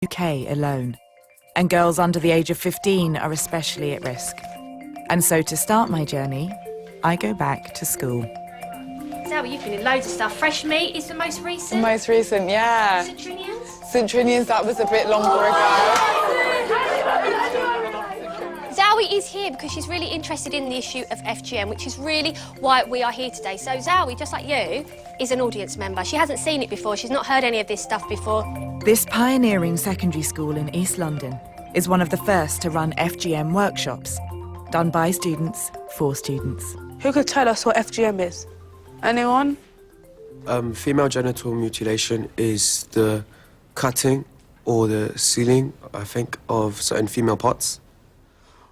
UK alone, and girls under the age of 15 are especially at risk. And so to start my journey, I go back to school. Zawe, you've been in loads of stuff. Fresh Meat is the most recent. The most recent, yeah. St Trinian's? St Trinian's, that was a bit longer ago. Zawe is here because she's really interested in the issue of FGM, which is really why we are here today. So Zawe, just like you, is an audience member. She hasn't seen it before. She's not heard any of this stuff before. This pioneering secondary school in East London is one of the first to run FGM workshops, done by students for students. Who could tell us what FGM is? Anyone? Female genital mutilation is the cutting or the sealing, I think, of certain female parts.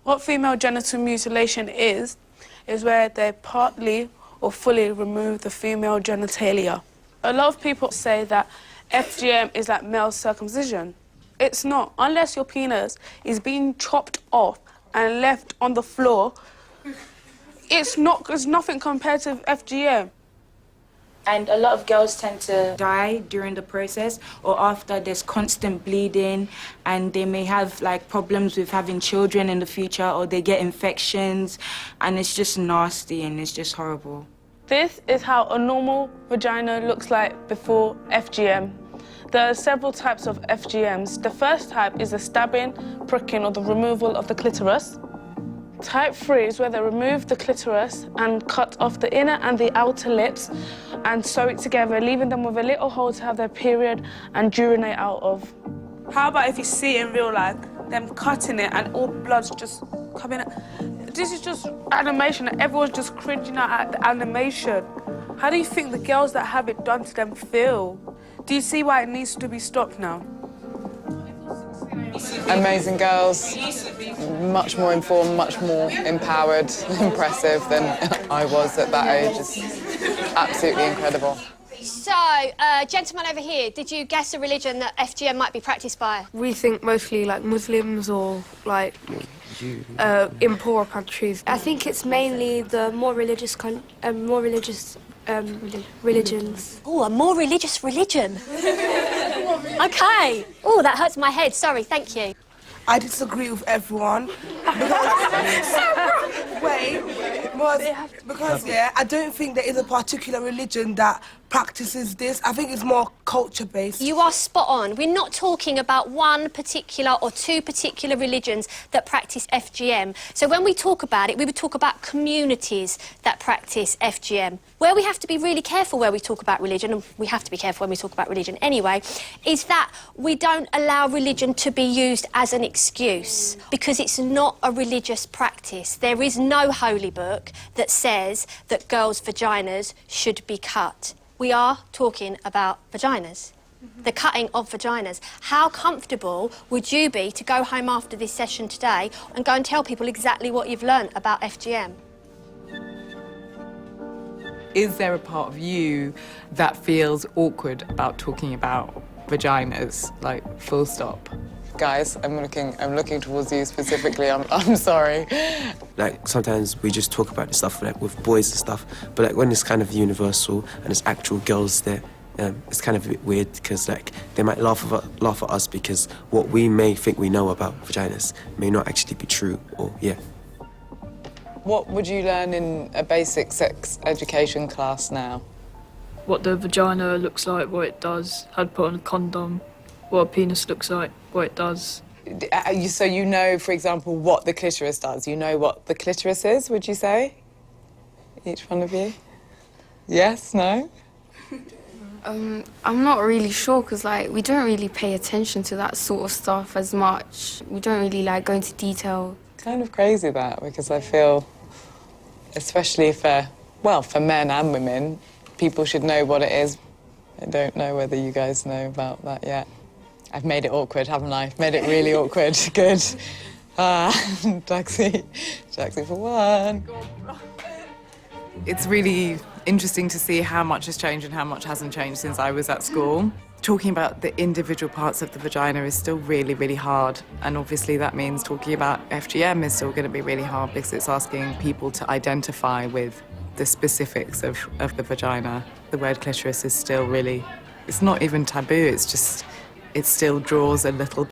What female genital mutilation is where they partly or fully remove the female genitalia. A lot of people say that FGM is like male circumcision. It's not, unless your penis is being chopped off and left on the floor. It's nothing compared to FGM. And a lot of girls tend to die during the process or after. There's constant bleeding, and they may have like problems with having children in the future, or they get infections, and it's just nasty and it's just horrible. This is how a normal vagina looks like before FGM. There are several types of FGMs. The first type is the stabbing, pricking, or the removal of the clitoris. Type 3 is where they remove the clitoris and cut off the inner and the outer lips and sew it together, leaving them with a little hole to have their period and urinate out of. How about if you see it in real life, them cutting it and all blood's just coming out? This is just animation and everyone's just cringing out at the animation. How do you think the girls that have it done to them feel? Do you see why it needs to be stopped now? Amazing girls, much more informed, much more empowered, impressive than I was at that age. It's absolutely incredible. So, gentleman over here, did you guess a religion that FGM might be practiced by? We think mostly like Muslims or like in poorer countries. I think it's mainly the more religious religions. Oh, a more religious religion. OK. Oh, that hurts my head. Sorry, thank you. I disagree with everyone. Because I don't think there is a particular religion that practices this. I think it's more culture-based. You are spot on. We're not talking about one particular or two particular religions that practice FGM. So when we talk about it, we would talk about communities that practice FGM. Where we have to be really careful where we talk about religion, and we have to be careful when we talk about religion anyway, is that we don't allow religion to be used as an excuse, because it's not a religious practice. There is no holy book that says that girls' vaginas should be cut. We are talking about vaginas, the cutting of vaginas. How comfortable would you be to go home after this session today and go and tell people exactly what you've learnt about FGM? Is there a part of you that feels awkward about talking about vaginas, like full stop? Guys, I'm looking towards you specifically. I'm sorry. Like, sometimes we just talk about this stuff like with boys and stuff, but like when it's kind of universal and there's actual girls there, it's kind of a bit weird because like they might laugh at us because what we may think we know about vaginas may not actually be true, or What would you learn in a basic sex education class now? What the vagina looks like, what it does, how to put on a condom, what a penis looks like, what it does. So you know, for example, what the clitoris does. You know what the clitoris is, would you say? Each one of you? Yes, no? I'm not really sure because like we don't really pay attention to that sort of stuff as much. We don't really like go into detail. It's kind of crazy that, because I feel, especially for men and women, people should know what it is. I don't know whether you guys know about that yet. I've made it awkward, haven't I? Made it really awkward. Good. Taxi for one. It's really interesting to see how much has changed and how much hasn't changed since I was at school. Talking about the individual parts of the vagina is still really, really hard. And obviously that means talking about FGM is still going to be really hard because it's asking people to identify with the specifics of the vagina. The word clitoris is still really, it's not even taboo, it's just it still draws a little